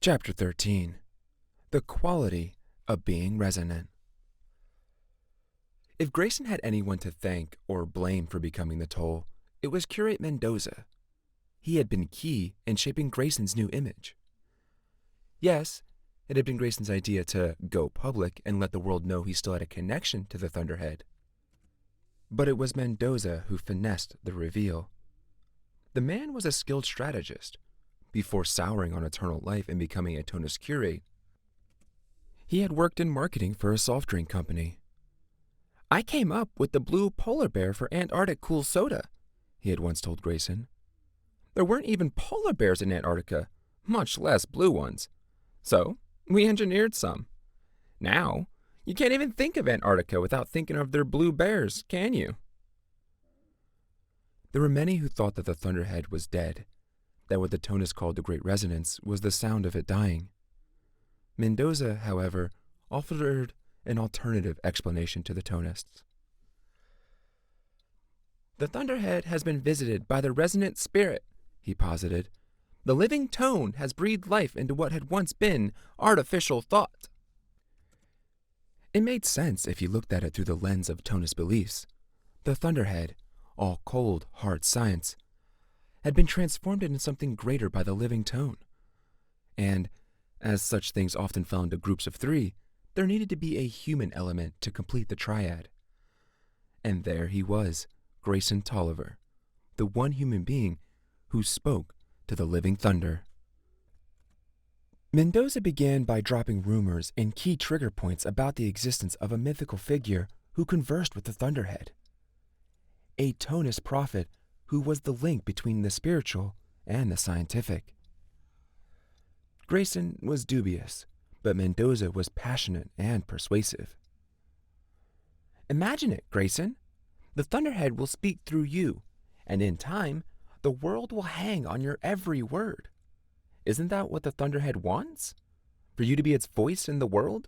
Chapter 13. The Quality of Being Resonant. If Grayson had anyone to thank or blame for becoming the Toll, it was Curate Mendoza. He had been key in shaping Grayson's new image. Yes, it had been Grayson's idea to go public and let the world know he still had a connection to the Thunderhead. But it was Mendoza who finessed the reveal. The man was a skilled strategist. Before souring on eternal life and becoming a Tonus curate, he had worked in marketing for a soft drink company. "I came up with the blue polar bear for Antarctic cool soda," he had once told Grayson. "There weren't even polar bears in Antarctica, much less blue ones. So, we engineered some. Now, you can't even think of Antarctica without thinking of their blue bears, can you?" There were many who thought that the Thunderhead was dead, that what the Tonus called the Great Resonance was the sound of it dying. Mendoza, however, offered an alternative explanation to the Tonists. "The Thunderhead has been visited by the resonant spirit," he posited. "The living tone has breathed life into what had once been artificial thought." It made sense if you looked at it through the lens of Tonus beliefs. The Thunderhead, all cold, hard science, had been transformed into something greater by the living tone. And, as such things often fell into groups of three, there needed to be a human element to complete the triad. And there he was, Grayson Tolliver, the one human being who spoke to the living thunder. Mendoza began by dropping rumors and key trigger points about the existence of a mythical figure who conversed with the Thunderhead. A Tonus prophet who was the link between the spiritual and the scientific. Grayson was dubious, but Mendoza was passionate and persuasive. "Imagine it, Grayson. The Thunderhead will speak through you, and in time, the world will hang on your every word. Isn't that what the Thunderhead wants? For you to be its voice in the world?"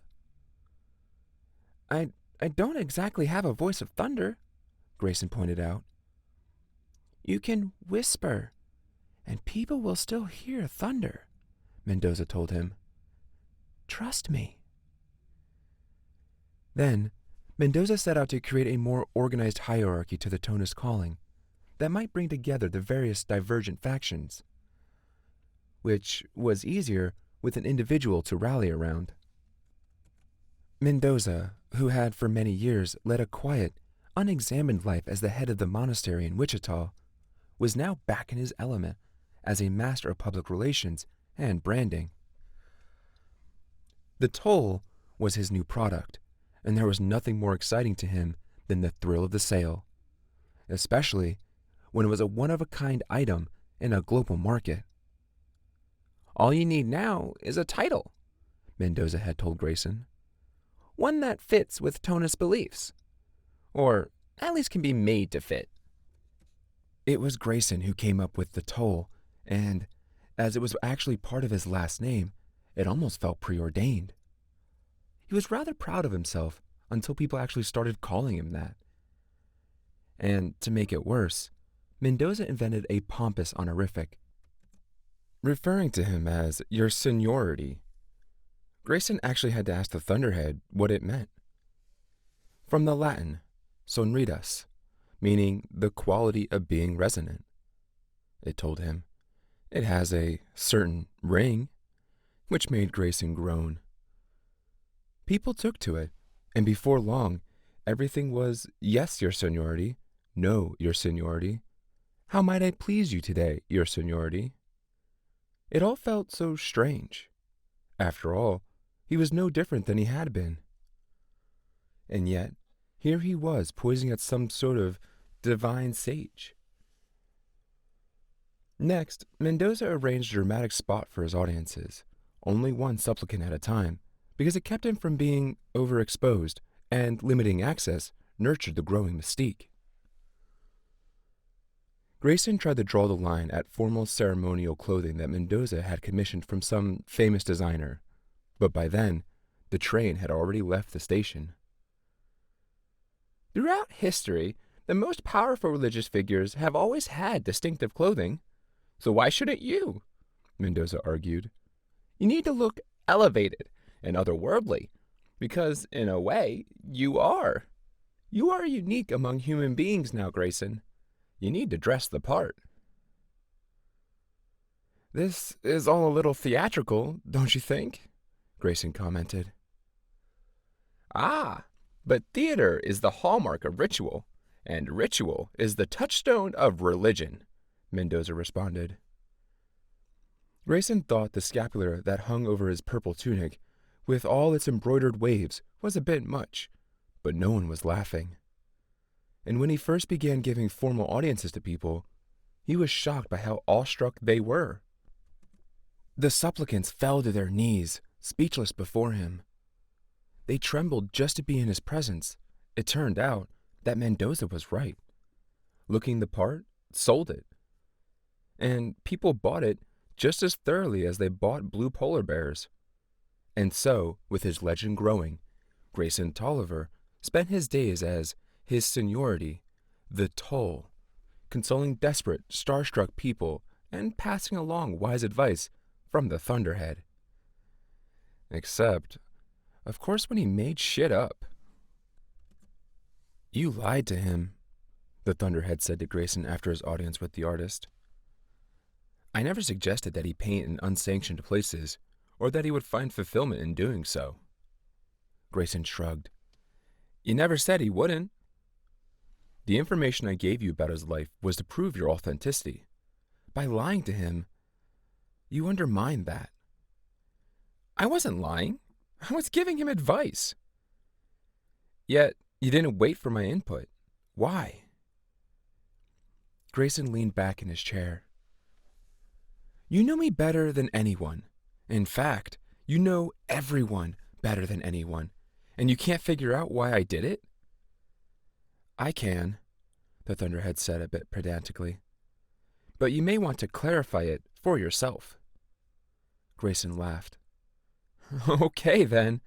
I don't exactly have a voice of thunder," Grayson pointed out. "You can whisper, and people will still hear thunder," Mendoza told him. "Trust me." Then, Mendoza set out to create a more organized hierarchy to the Tonus calling that might bring together the various divergent factions, which was easier with an individual to rally around. Mendoza, who had for many years led a quiet, unexamined life as the head of the monastery in Wichita, was now back in his element as a master of public relations and branding. The Toll was his new product, and there was nothing more exciting to him than the thrill of the sale, especially when it was a one-of-a-kind item in a global market. "All you need now is a title," Mendoza had told Grayson. "One that fits with Tonus beliefs, or at least can be made to fit." It was Grayson who came up with the Toll, and, as it was actually part of his last name, it almost felt preordained. He was rather proud of himself until people actually started calling him that. And to make it worse, Mendoza invented a pompous honorific, referring to him as "your seniority." Grayson actually had to ask the Thunderhead what it meant. From the Latin, sonritas, meaning the quality of being resonant. It told him, "It has a certain ring," which made Grayson groan. People took to it, and before long, everything was "Yes, your seniority," "No, your seniority," "How might I please you today, your seniority?" It all felt so strange. After all, he was no different than he had been. And yet, here he was poising at some sort of divine sage. Next, Mendoza arranged a dramatic spot for his audiences, only one supplicant at a time, because it kept him from being overexposed, and limiting access nurtured the growing mystique. Grayson tried to draw the line at formal ceremonial clothing that Mendoza had commissioned from some famous designer, but by then, the train had already left the station. "Throughout history, the most powerful religious figures have always had distinctive clothing, so why shouldn't you?" Mendoza argued. You need to look elevated and otherworldly, because in a way, you are. You are unique among human beings now, Grayson. You need to dress the part. This is all a little theatrical, don't you think? Grayson commented. Ah, but theater is the hallmark of ritual, and ritual is the touchstone of religion, Mendoza responded. Grayson thought the scapular that hung over his purple tunic, with all its embroidered waves, was a bit much, but no one was laughing. And when he first began giving formal audiences to people, he was shocked by how awestruck they were. The supplicants fell to their knees, speechless before him. They trembled just to be in his presence. It turned out that Mendoza was right. Looking the part sold it. And people bought it just as thoroughly as they bought blue polar bears. And so, with his legend growing, Grayson Tolliver spent his days as his seniority, the toll, consoling desperate, starstruck people and passing along wise advice from the Thunderhead. Except, of course, when he made shit up. You lied to him, the Thunderhead said to Grayson after his audience with the artist. I never suggested that he paint in unsanctioned places, or that he would find fulfillment in doing so. Grayson shrugged. You never said he wouldn't. The information I gave you about his life was to prove your authenticity. By lying to him, you undermined that. I wasn't lying. I was giving him advice. Yet, you didn't wait for my input. Why? Grayson leaned back in his chair. You know me better than anyone. In fact, you know everyone better than anyone, and you can't figure out why I did it? I can, the Thunderhead said a bit pedantically. But you may want to clarify it for yourself. Grayson laughed. Okay, then.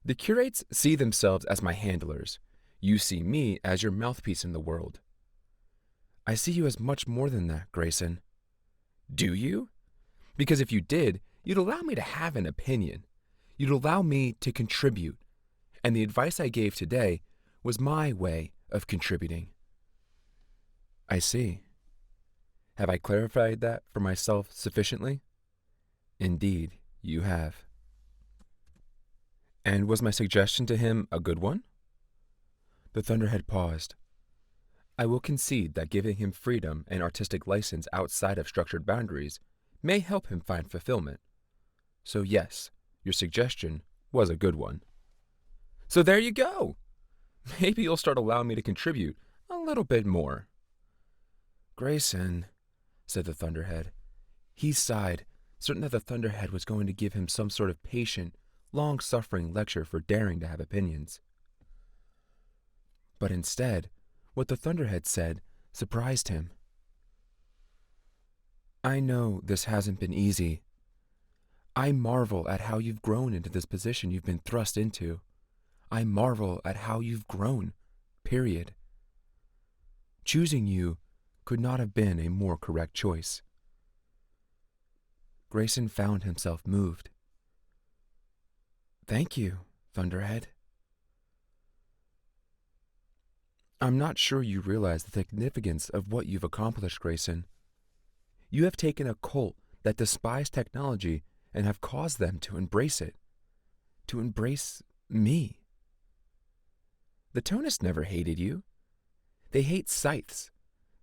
The curates see themselves as my handlers. You see me as your mouthpiece in the world. I see you as much more than that, Grayson. Do you? Because if you did, you'd allow me to have an opinion. You'd allow me to contribute. And the advice I gave today was my way of contributing. I see. Have I clarified that for myself sufficiently? Indeed, you have. And was my suggestion to him a good one? The Thunderhead paused. I will concede that giving him freedom and artistic license outside of structured boundaries may help him find fulfillment. So yes, your suggestion was a good one. So there you go. Maybe you'll start allowing me to contribute a little bit more. Grayson, said the Thunderhead. He sighed, certain that the Thunderhead was going to give him some sort of patient, long-suffering lecture for daring to have opinions. But instead, what the Thunderhead said surprised him. I know this hasn't been easy. I marvel at how you've grown into this position you've been thrust into. I marvel at how you've grown, period. Choosing you could not have been a more correct choice. Grayson found himself moved. Thank you, Thunderhead. I'm not sure you realize the significance of what you've accomplished, Grayson. You have taken a cult that despised technology and have caused them to embrace it. To embrace me. The Tonists never hated you. They hate scythes.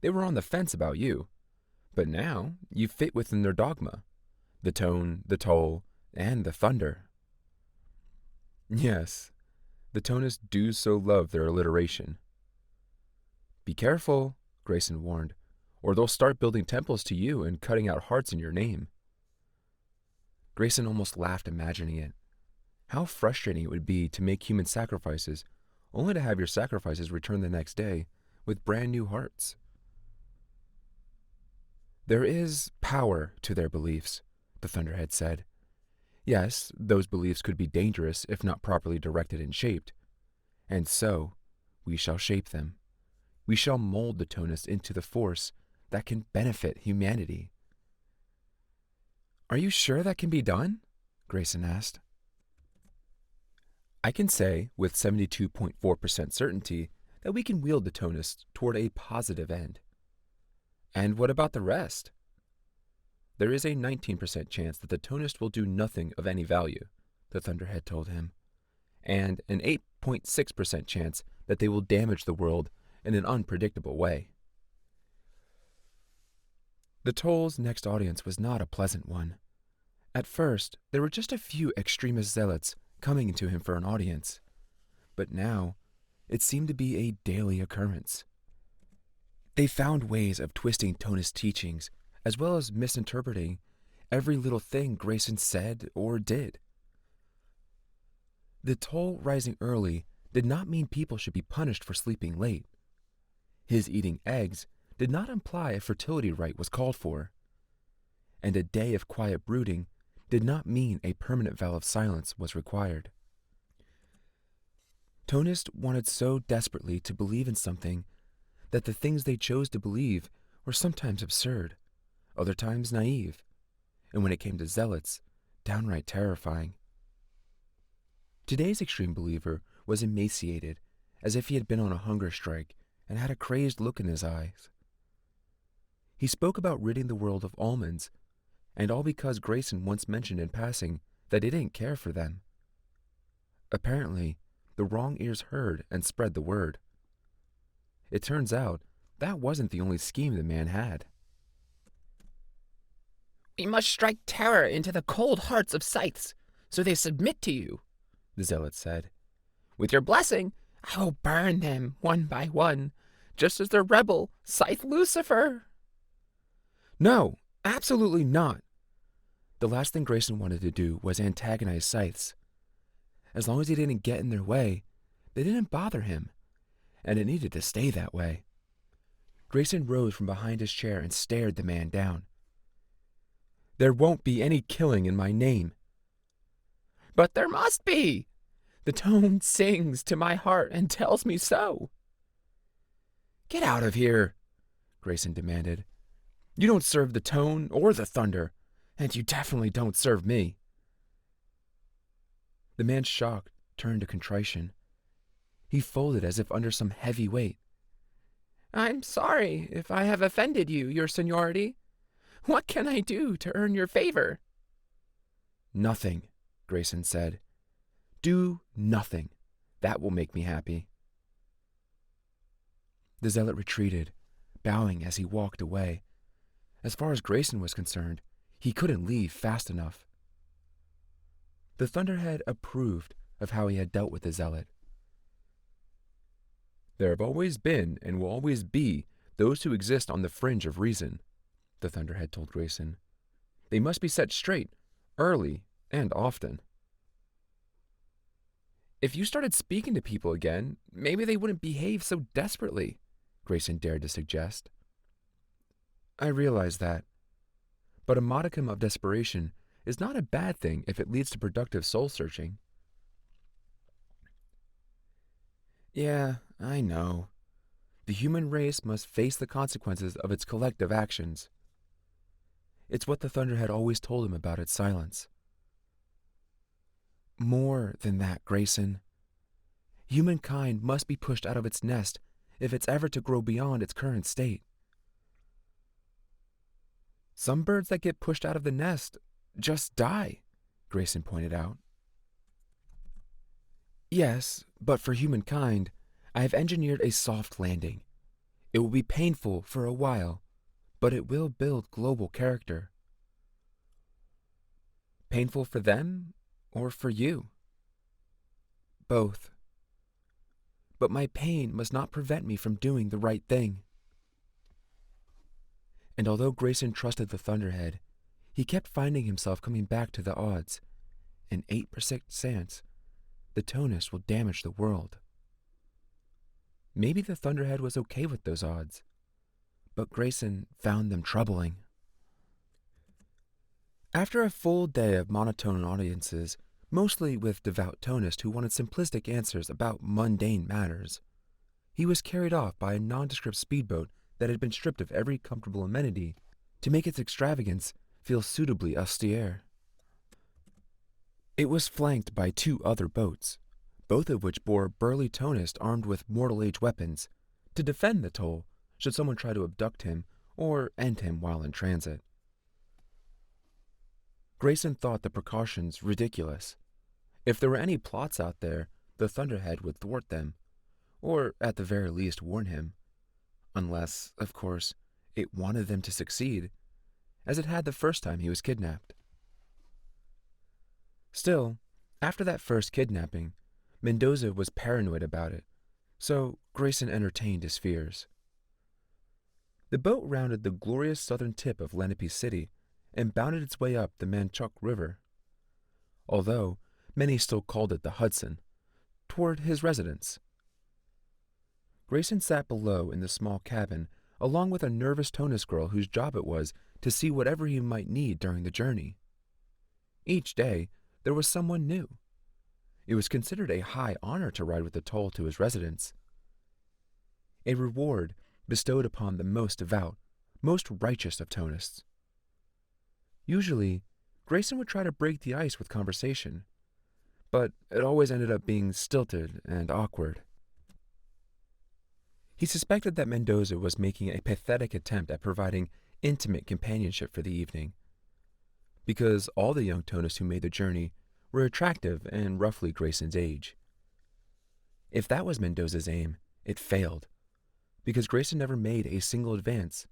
They were on the fence about you. But now you fit within their dogma. The tone, the toll, and the thunder. Yes, the Tonists do so love their alliteration. Be careful, Grayson warned, or they'll start building temples to you and cutting out hearts in your name. Grayson almost laughed imagining it. How frustrating it would be to make human sacrifices, only to have your sacrifices returned the next day with brand new hearts. There is power to their beliefs, the Thunderhead said. Yes, those beliefs could be dangerous if not properly directed and shaped. And so, we shall shape them. We shall mold the Tonists into the force that can benefit humanity. Are you sure that can be done? Grayson asked. I can say with 72.4% certainty that we can wield the Tonist toward a positive end. And what about the rest? There is a 19% chance that the Tonist will do nothing of any value, the Thunderhead told him, and an 8.6% chance that they will damage the world in an unpredictable way. The Toll's next audience was not a pleasant one. At first, there were just a few extremist zealots coming to him for an audience, but now it seemed to be a daily occurrence. They found ways of twisting Tonist teachings as well as misinterpreting every little thing Grayson said or did. The toll rising early did not mean people should be punished for sleeping late. His eating eggs did not imply a fertility rite was called for. And a day of quiet brooding did not mean a permanent vow of silence was required. Tonists wanted so desperately to believe in something that the things they chose to believe were sometimes absurd, other times naive, and when it came to zealots, downright terrifying. Today's extreme believer was emaciated, as if he had been on a hunger strike and had a crazed look in his eyes. He spoke about ridding the world of almonds, and all because Grayson once mentioned in passing that he didn't care for them. Apparently, the wrong ears heard and spread the word. It turns out that wasn't the only scheme the man had. We must strike terror into the cold hearts of scythes, so they submit to you, the zealot said. With your blessing, I will burn them one by one, just as the rebel Scythe Lucifer. No, absolutely not. The last thing Grayson wanted to do was antagonize scythes. As long as he didn't get in their way, they didn't bother him, and it needed to stay that way. Grayson rose from behind his chair and stared the man down. There won't be any killing in my name. But there must be. The tone sings to my heart and tells me so. Get out of here, Grayson demanded. You don't serve the tone or the thunder, and you definitely don't serve me. The man's shock turned to contrition. He folded as if under some heavy weight. I'm sorry if I have offended you, your seniority. What can I do to earn your favor? Nothing, Grayson said. Do nothing. That will make me happy. The zealot retreated, bowing as he walked away. As far as Grayson was concerned, he couldn't leave fast enough. The Thunderhead approved of how he had dealt with the zealot. There have always been and will always be those who exist on the fringe of reason, the Thunderhead told Grayson. They must be set straight, early and often. If you started speaking to people again, maybe they wouldn't behave so desperately, Grayson dared to suggest. I realize that, but a modicum of desperation is not a bad thing if it leads to productive soul-searching. Yeah, I know. The human race must face the consequences of its collective actions. It's what the Thunderhead always told him about its silence. More than that, Grayson. Humankind must be pushed out of its nest if it's ever to grow beyond its current state. Some birds that get pushed out of the nest just die, Grayson pointed out. Yes, but for humankind, I have engineered a soft landing. It will be painful for a while, but it will build global character. Painful for them or for you? Both. But my pain must not prevent me from doing the right thing. And although Grayson trusted the Thunderhead, he kept finding himself coming back to the odds. An 8% chance the Tonist will damage the world. Maybe the Thunderhead was okay with those odds, but Grayson found them troubling. After a full day of monotone audiences, mostly with devout Tonists who wanted simplistic answers about mundane matters, he was carried off by a nondescript speedboat that had been stripped of every comfortable amenity to make its extravagance feel suitably austere. It was flanked by two other boats, both of which bore burly Tonist armed with mortal age weapons to defend the toll should someone try to abduct him or end him while in transit. Grayson thought the precautions ridiculous. If there were any plots out there, the Thunderhead would thwart them, or at the very least warn him. Unless, of course, it wanted them to succeed, as it had the first time he was kidnapped. Still, after that first kidnapping, Mendoza was paranoid about it, so Grayson entertained his fears. The boat rounded the glorious southern tip of Lenape City and bounded its way up the Manchuck River, although many still called it the Hudson, toward his residence. Grayson sat below in the small cabin along with a nervous Tonus girl whose job it was to see whatever he might need during the journey. Each day, there was someone new. It was considered a high honor to ride with the toll to his residence, a reward bestowed upon the most devout, most righteous of Tonists. Usually, Grayson would try to break the ice with conversation, but it always ended up being stilted and awkward. He suspected that Mendoza was making a pathetic attempt at providing intimate companionship for the evening, because all the young Tonists who made the journey were attractive and roughly Grayson's age. If that was Mendoza's aim, it failed, because Grayson never made a single advance,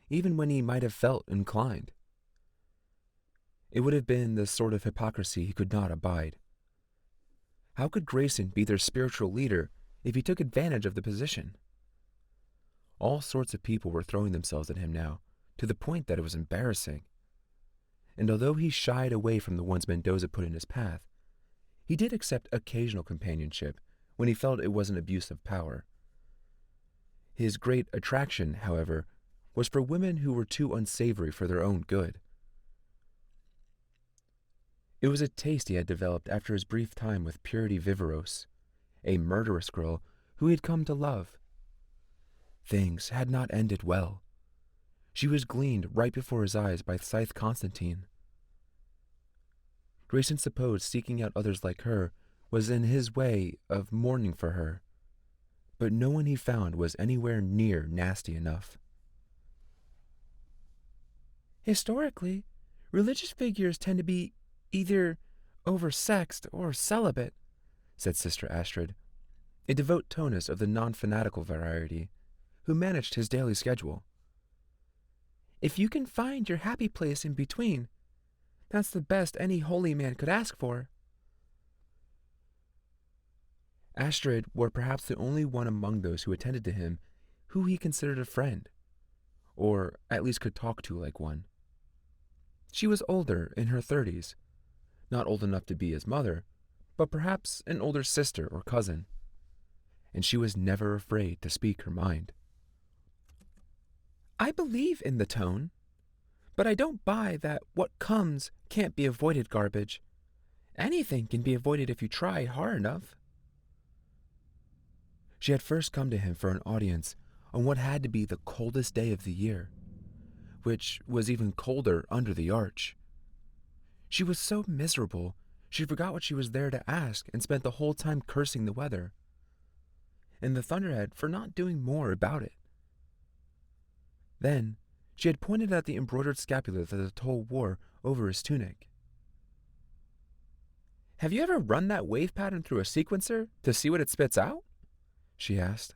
even when he might have felt inclined. It would have been the sort of hypocrisy he could not abide. How could Grayson be their spiritual leader if he took advantage of the position? All sorts of people were throwing themselves at him now, to the point that it was embarrassing. And although he shied away from the ones Mendoza put in his path, he did accept occasional companionship when he felt it was an abuse of power. His great attraction, however, was for women who were too unsavory for their own good. It was a taste he had developed after his brief time with Purity Viveros, a murderous girl who he had come to love. Things had not ended well. She was gleaned right before his eyes by Scythe Constantine. Grayson supposed seeking out others like her was in his way of mourning for her, but no one he found was anywhere near nasty enough. Historically, religious figures tend to be either oversexed or celibate, said Sister Astrid, a devout Tonist of the non-fanatical variety, who managed his daily schedule. If you can find your happy place in between, that's the best any holy man could ask for. Astrid were perhaps the only one among those who attended to him who he considered a friend, or at least could talk to like one. She was older, in her 30s, not old enough to be his mother, but perhaps an older sister or cousin, and she was never afraid to speak her mind. I believe in the tone, but I don't buy that what comes can't be avoided garbage. Anything can be avoided if you try hard enough. She had first come to him for an audience on what had to be the coldest day of the year, which was even colder under the arch. She was so miserable, she forgot what she was there to ask and spent the whole time cursing the weather, and the Thunderhead for not doing more about it. Then, she had pointed out the embroidered scapular that the toll wore over his tunic. Have you ever run that wave pattern through a sequencer to see what it spits out? She asked.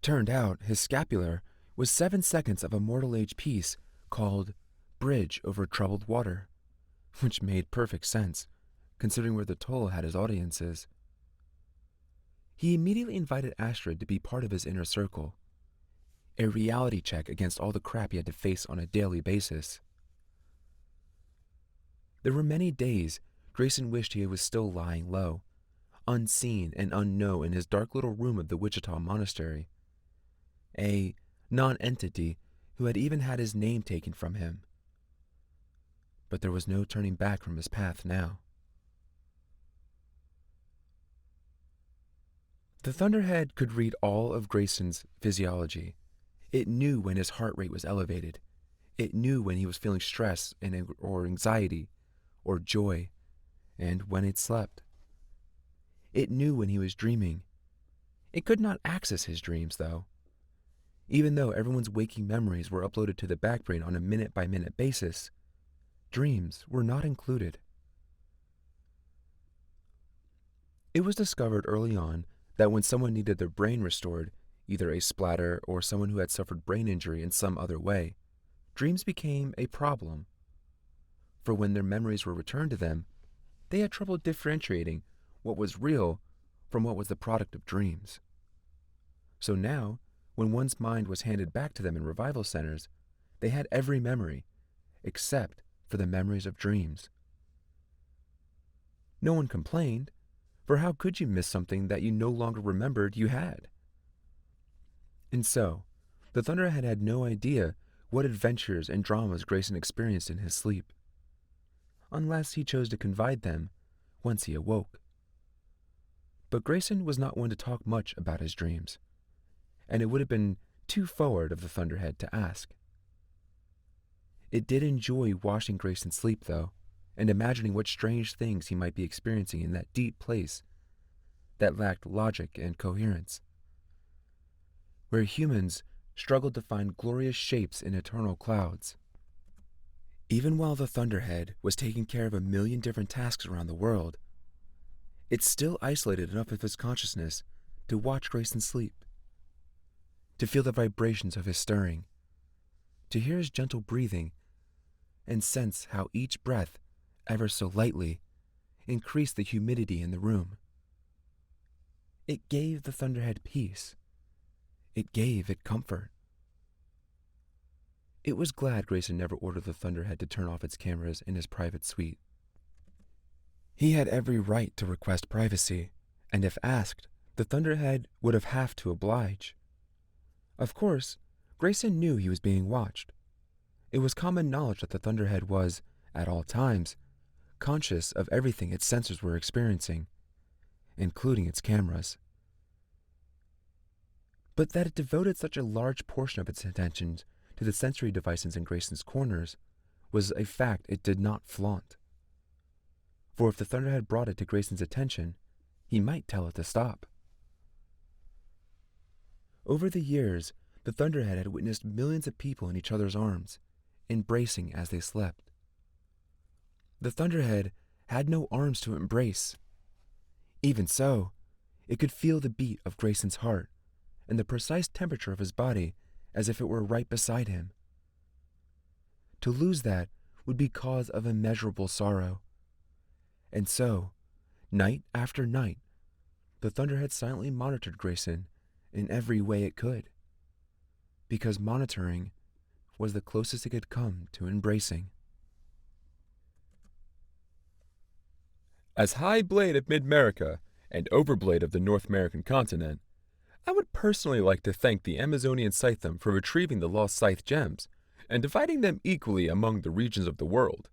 Turned out his scapular was 7 seconds of a mortal age piece called Bridge Over Troubled Water, which made perfect sense, considering where the toll had his audiences. He immediately invited Astrid to be part of his inner circle, a reality check against all the crap he had to face on a daily basis. There were many days Grayson wished he was still lying low, unseen and unknown in his dark little room of the Wichita Monastery, a non-entity who had even had his name taken from him. But there was no turning back from his path now. The Thunderhead could read all of Grayson's physiology. It knew when his heart rate was elevated. It knew when he was feeling stress or anxiety or joy, and when it slept. It knew when he was dreaming. It could not access his dreams, though. Even though everyone's waking memories were uploaded to the backbrain on a minute-by-minute basis, dreams were not included. It was discovered early on that when someone needed their brain restored, either a splatter or someone who had suffered brain injury in some other way, dreams became a problem. For when their memories were returned to them, they had trouble differentiating what was real from what was the product of dreams. So now, when one's mind was handed back to them in revival centers, they had every memory, except for the memories of dreams. No one complained, for how could you miss something that you no longer remembered you had? And so, the Thunderhead had no idea what adventures and dramas Grayson experienced in his sleep, unless he chose to confide them once he awoke. But Grayson was not one to talk much about his dreams, and it would have been too forward of the Thunderhead to ask. It did enjoy watching Grayson sleep, though, and imagining what strange things he might be experiencing in that deep place that lacked logic and coherence, where humans struggled to find glorious shapes in eternal clouds. Even while the Thunderhead was taking care of 1,000,000 different tasks around the world, it still isolated enough of his consciousness to watch Grayson sleep, to feel the vibrations of his stirring, to hear his gentle breathing, and sense how each breath, ever so lightly, increased the humidity in the room. It gave the Thunderhead peace. It gave it comfort. It was glad Grayson never ordered the Thunderhead to turn off its cameras in his private suite. He had every right to request privacy, and if asked, the Thunderhead would have to oblige. Of course, Grayson knew he was being watched. It was common knowledge that the Thunderhead was, at all times, conscious of everything its sensors were experiencing, including its cameras. But that it devoted such a large portion of its attention to the sensory devices in Grayson's corners was a fact it did not flaunt. For if the Thunderhead brought it to Grayson's attention, he might tell it to stop. Over the years, the Thunderhead had witnessed millions of people in each other's arms, embracing as they slept. The Thunderhead had no arms to embrace. Even so, it could feel the beat of Grayson's heart and the precise temperature of his body as if it were right beside him. To lose that would be cause of immeasurable sorrow. And so, night after night, the Thunderhead silently monitored Grayson in every way it could, because monitoring was the closest it could come to embracing. As High Blade of Mid-America and Overblade of the North American continent, I would personally like to thank the Amazonian Scythedom for retrieving the lost Scythe gems and dividing them equally among the regions of the world.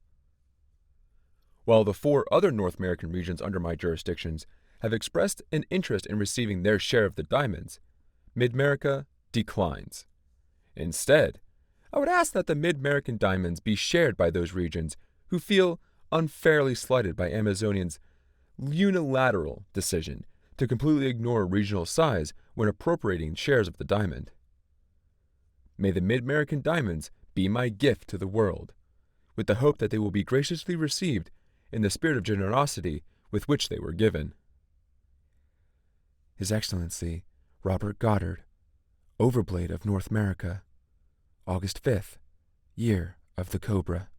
While the 4 other North American regions under my jurisdictions have expressed an interest in receiving their share of the diamonds, Mid-America declines. Instead, I would ask that the Mid-American diamonds be shared by those regions who feel unfairly slighted by Amazonian's unilateral decision to completely ignore regional size when appropriating shares of the diamond. May the Mid-American diamonds be my gift to the world, with the hope that they will be graciously received in the spirit of generosity with which they were given. His Excellency, Robert Goddard, Overblade of North America, August 5th, Year of the Cobra.